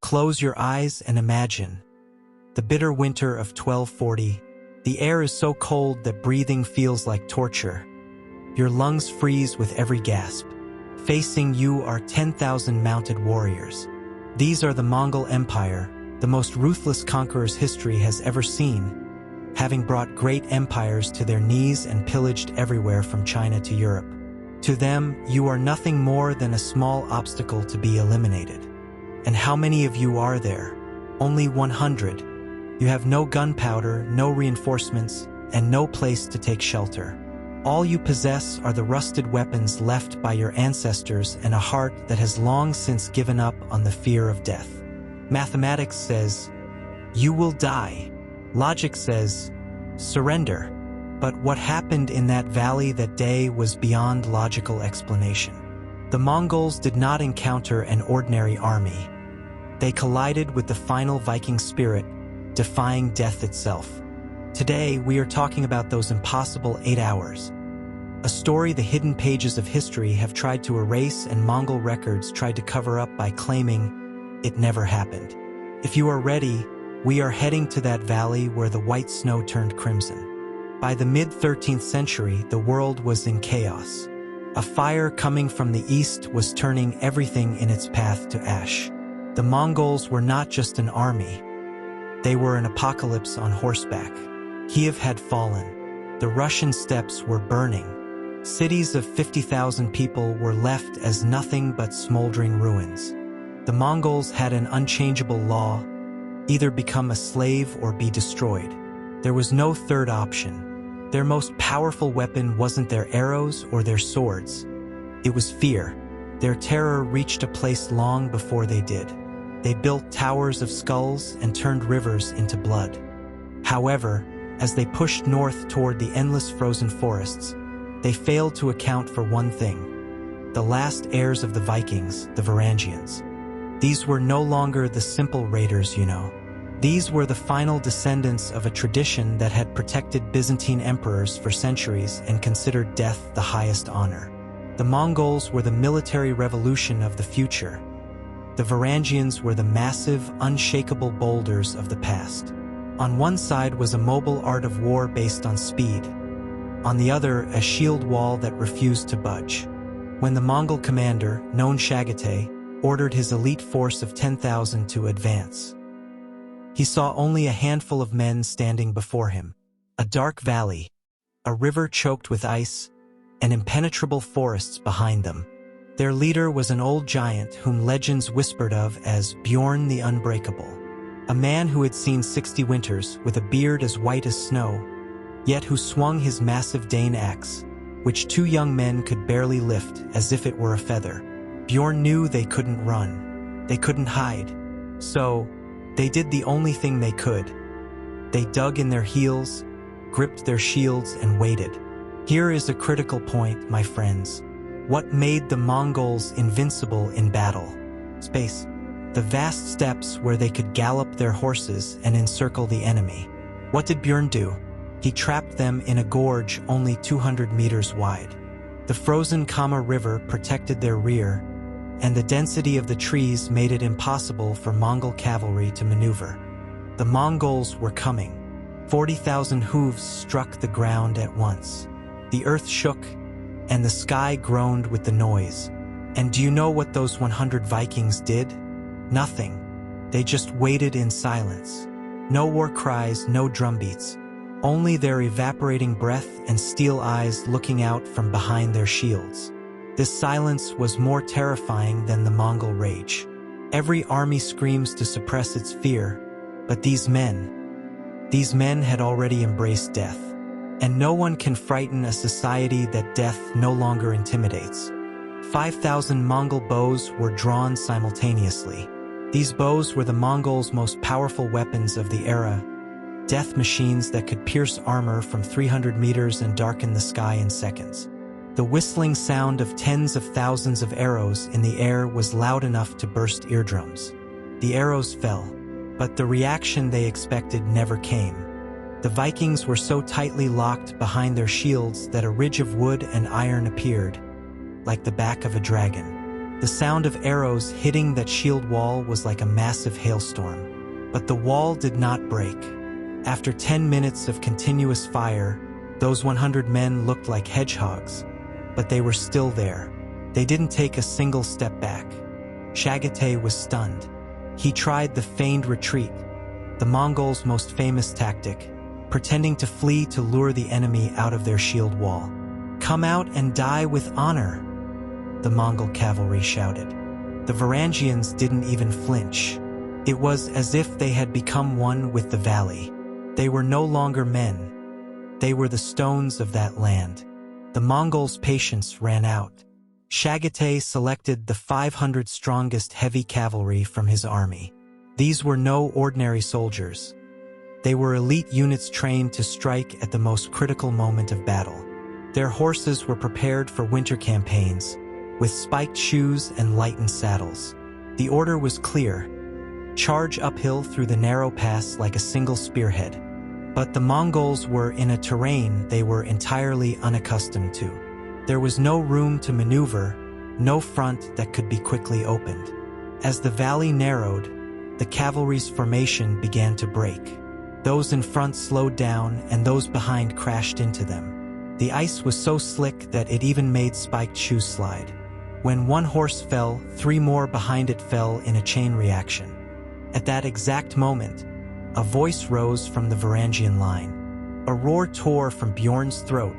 close your eyes and imagine. The bitter winter of 1240. The air is so cold that breathing feels like torture. Your lungs freeze with every gasp. Facing you are 10,000 mounted warriors. These are the Mongol Empire, the most ruthless conquerors history has ever seen, having brought great empires to their knees and pillaged everywhere from China to Europe. To them, you are nothing more than a small obstacle to be eliminated. And how many of you are there? Only 100. You have no gunpowder, no reinforcements, and no place to take shelter. All you possess are the rusted weapons left by your ancestors and a heart that has long since given up on the fear of death. Mathematics says, you will die. Logic says, surrender. But what happened in that valley that day was beyond logical explanation. The Mongols did not encounter an ordinary army. They collided with the final Viking spirit, defying death itself. Today, we are talking about those impossible 8 hours. A story the hidden pages of history have tried to erase and Mongol records tried to cover up by claiming it never happened. If you are ready, we are heading to that valley where the white snow turned crimson. By the mid-13th century, the world was in chaos. A fire coming from the east was turning everything in its path to ash. The Mongols were not just an army. They were an apocalypse on horseback. Kiev had fallen. The Russian steppes were burning. Cities of 50,000 people were left as nothing but smoldering ruins. The Mongols had an unchangeable law: either become a slave or be destroyed. There was no third option. Their most powerful weapon wasn't their arrows or their swords. It was fear. Their terror reached a place long before they did. They built towers of skulls and turned rivers into blood. However, as they pushed north toward the endless frozen forests, they failed to account for one thing: the last heirs of the Vikings, the Varangians. These were no longer the simple raiders, you know. These were the final descendants of a tradition that had protected Byzantine emperors for centuries and considered death the highest honor. The Mongols were the military revolution of the future. The Varangians were the massive, unshakable boulders of the past. On one side was a mobile art of war based on speed. On the other, a shield wall that refused to budge. When the Mongol commander, known Chagatai, ordered his elite force of 10,000 to advance, he saw only a handful of men standing before him. A dark valley, a river choked with ice, and impenetrable forests behind them. Their leader was an old giant whom legends whispered of as Bjorn the Unbreakable. A man who had seen 60 winters with a beard as white as snow, yet who swung his massive Dane axe, which 2 young men could barely lift as if it were a feather. Bjorn knew they couldn't run. They couldn't hide. So, they did the only thing they could. They dug in their heels, gripped their shields, and waited. Here is a critical point, my friends. What made the Mongols invincible in battle? Space. The vast steppes where they could gallop their horses and encircle the enemy. What did Bjorn do? He trapped them in a gorge only 200 meters wide. The frozen Kama River protected their rear, and the density of the trees made it impossible for Mongol cavalry to maneuver. The Mongols were coming. 40,000 hooves struck the ground at once. The earth shook, and the sky groaned with the noise. And do you know what those 100 Vikings did? Nothing. They just waited in silence. No war cries, no drumbeats. Only their evaporating breath and steel eyes looking out from behind their shields. This silence was more terrifying than the Mongol rage. Every army screams to suppress its fear, but these men had already embraced death. And no one can frighten a society that death no longer intimidates. 5,000 Mongol bows were drawn simultaneously. These bows were the Mongols' most powerful weapons of the era, death machines that could pierce armor from 300 meters and darken the sky in seconds. The whistling sound of tens of thousands of arrows in the air was loud enough to burst eardrums. The arrows fell, but the reaction they expected never came. The Vikings were so tightly locked behind their shields that a ridge of wood and iron appeared, like the back of a dragon. The sound of arrows hitting that shield wall was like a massive hailstorm. But the wall did not break. After 10 minutes of continuous fire, those 100 men looked like hedgehogs, but they were still there. They didn't take a single step back. Chagatai was stunned. He tried the feigned retreat, the Mongols' most famous tactic, pretending to flee to lure the enemy out of their shield wall. "Come out and die with honor," the Mongol cavalry shouted. The Varangians didn't even flinch. It was as if they had become one with the valley. They were no longer men. They were the stones of that land. The Mongols' patience ran out. Chagatai selected the 500 strongest heavy cavalry from his army. These were no ordinary soldiers. They were elite units trained to strike at the most critical moment of battle. Their horses were prepared for winter campaigns, with spiked shoes and lightened saddles. The order was clear: charge uphill through the narrow pass like a single spearhead. But the Mongols were in a terrain they were entirely unaccustomed to. There was no room to maneuver, no front that could be quickly opened. As the valley narrowed, the cavalry's formation began to break. Those in front slowed down, and those behind crashed into them. The ice was so slick that it even made spiked shoes slide. When one horse fell, 3 more behind it fell in a chain reaction. At that exact moment, a voice rose from the Varangian line. A roar tore from Bjorn's throat.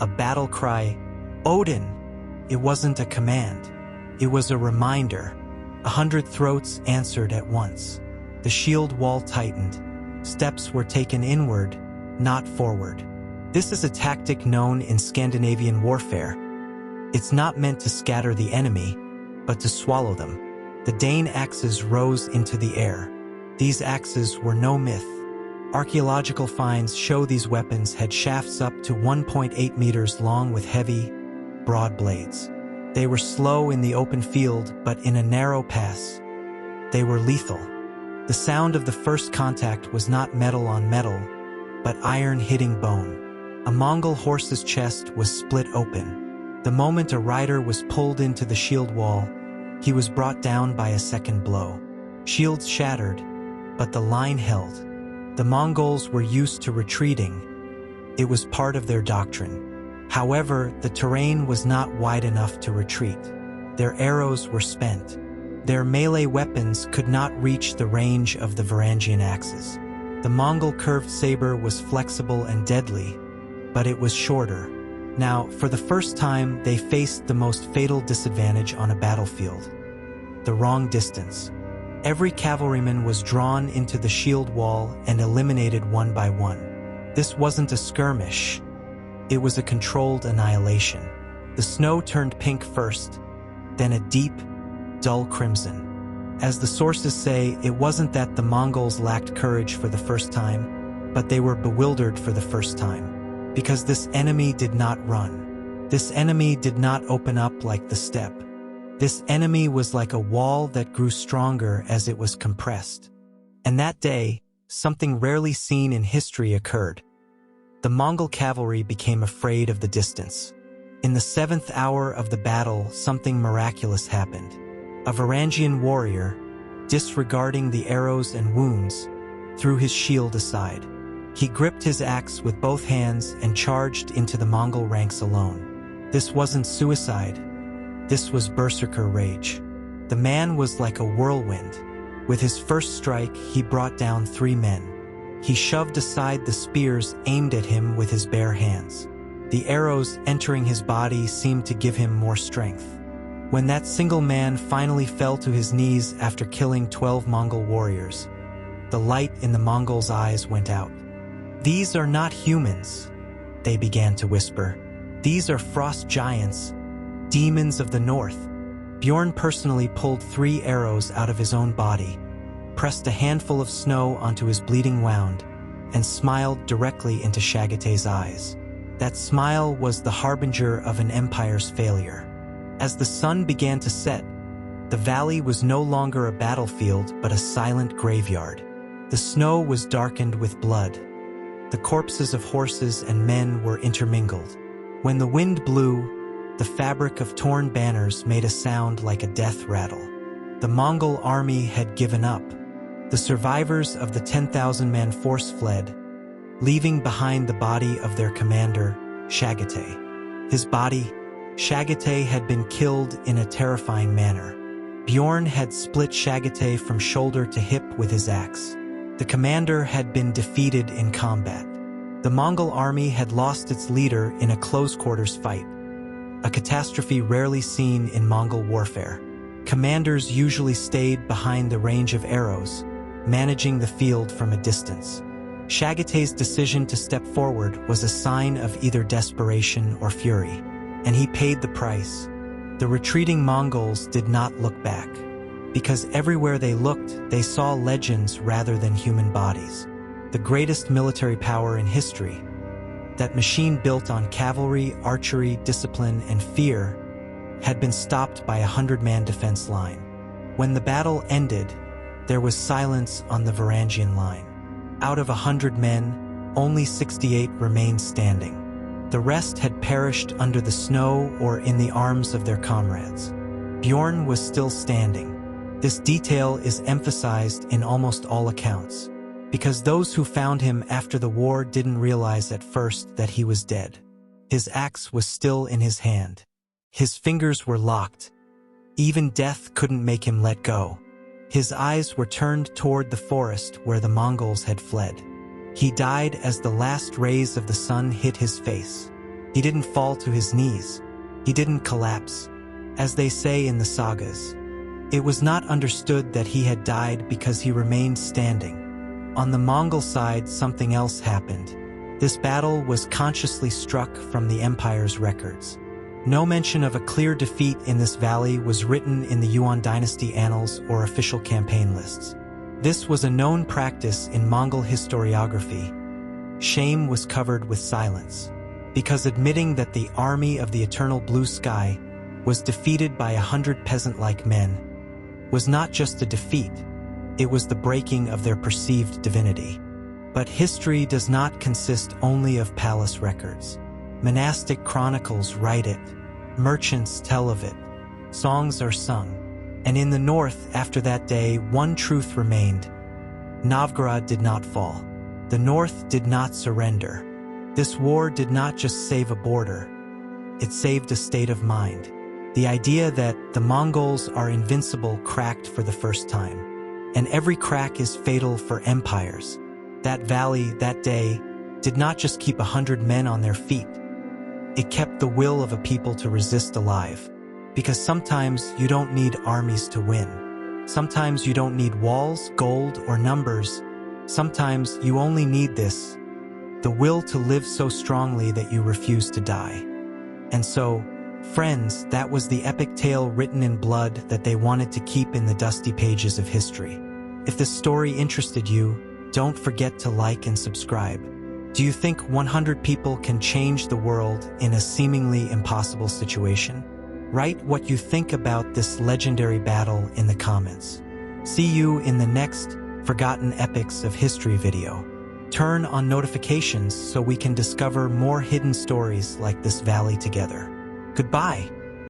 A battle cry, "Odin!" It wasn't a command. It was a reminder. 100 throats answered at once. The shield wall tightened. Steps were taken inward, not forward. This is a tactic known in Scandinavian warfare. It's not meant to scatter the enemy, but to swallow them. The Dane axes rose into the air. These axes were no myth. Archaeological finds show these weapons had shafts up to 1.8 meters long with heavy, broad blades. They were slow in the open field, but in a narrow pass, they were lethal. The sound of the first contact was not metal on metal, but iron hitting bone. A Mongol horse's chest was split open. The moment a rider was pulled into the shield wall, he was brought down by a second blow. Shields shattered, but the line held. The Mongols were used to retreating. It was part of their doctrine. However, the terrain was not wide enough to retreat. Their arrows were spent. Their melee weapons could not reach the range of the Varangian axes. The Mongol curved saber was flexible and deadly, but it was shorter. Now, for the first time, they faced the most fatal disadvantage on a battlefield: the wrong distance. Every cavalryman was drawn into the shield wall and eliminated one by one. This wasn't a skirmish. It was a controlled annihilation. The snow turned pink first, then a deep, dull crimson. As the sources say, it wasn't that the Mongols lacked courage for the first time, but they were bewildered for the first time. Because this enemy did not run. This enemy did not open up like the steppe. This enemy was like a wall that grew stronger as it was compressed. And that day, something rarely seen in history occurred. The Mongol cavalry became afraid of the distance. In the 7th hour of the battle, something miraculous happened. A Varangian warrior, disregarding the arrows and wounds, threw his shield aside. He gripped his axe with both hands and charged into the Mongol ranks alone. This wasn't suicide. This was berserker rage. The man was like a whirlwind. With his first strike, he brought down 3 men. He shoved aside the spears aimed at him with his bare hands. The arrows entering his body seemed to give him more strength. When that single man finally fell to his knees after killing 12 Mongol warriors, the light in the Mongols' eyes went out. "These are not humans," they began to whisper. "These are frost giants, demons of the north." Bjorn personally pulled 3 arrows out of his own body, pressed a handful of snow onto his bleeding wound, and smiled directly into Chagatai's eyes. That smile was the harbinger of an empire's failure. As the sun began to set, the valley was no longer a battlefield but a silent graveyard. The snow was darkened with blood. The corpses of horses and men were intermingled. When the wind blew, the fabric of torn banners made a sound like a death rattle. The Mongol army had given up. The survivors of the 10,000-man force fled, leaving behind the body of their commander, Chagatai. His body, Chagatai, had been killed in a terrifying manner. Bjorn had split Chagatai from shoulder to hip with his axe. The commander had been defeated in combat. The Mongol army had lost its leader in a close-quarters fight, a catastrophe rarely seen in Mongol warfare. Commanders usually stayed behind the range of arrows, managing the field from a distance. Chagatai's decision to step forward was a sign of either desperation or fury, and he paid the price. The retreating Mongols did not look back, because everywhere they looked, they saw legends rather than human bodies. The greatest military power in history, that machine built on cavalry, archery, discipline, and fear, had been stopped by a 100-man defense line. When the battle ended, there was silence on the Varangian line. Out of 100 men, only 68 remained standing. The rest had perished under the snow or in the arms of their comrades. Bjorn was still standing. This detail is emphasized in almost all accounts, because those who found him after the war didn't realize at first that he was dead. His axe was still in his hand. His fingers were locked. Even death couldn't make him let go. His eyes were turned toward the forest where the Mongols had fled. He died as the last rays of the sun hit his face. He didn't fall to his knees. He didn't collapse, as they say in the sagas. It was not understood that he had died because he remained standing. On the Mongol side, something else happened. This battle was consciously struck from the empire's records. No mention of a clear defeat in this valley was written in the Yuan dynasty annals or official campaign lists. This was a known practice in Mongol historiography. Shame was covered with silence, because admitting that the army of the eternal blue sky was defeated by 100 peasant-like men was not just a defeat, it was the breaking of their perceived divinity. But history does not consist only of palace records. Monastic chronicles write it, merchants tell of it, songs are sung. And in the north, after that day, one truth remained. Novgorod did not fall. The north did not surrender. This war did not just save a border, it saved a state of mind. The idea that the Mongols are invincible cracked for the first time. And every crack is fatal for empires. That valley, that day, did not just keep 100 men on their feet. It kept the will of a people to resist alive. Because sometimes you don't need armies to win. Sometimes you don't need walls, gold, or numbers. Sometimes you only need this, the will to live so strongly that you refuse to die. And so, friends, that was the epic tale written in blood that they wanted to keep in the dusty pages of history. If this story interested you, don't forget to like and subscribe. Do you think 100 people can change the world in a seemingly impossible situation? Write what you think about this legendary battle in the comments. See you in the next Forgotten Epics of History video. Turn on notifications so we can discover more hidden stories like this valley together. Goodbye.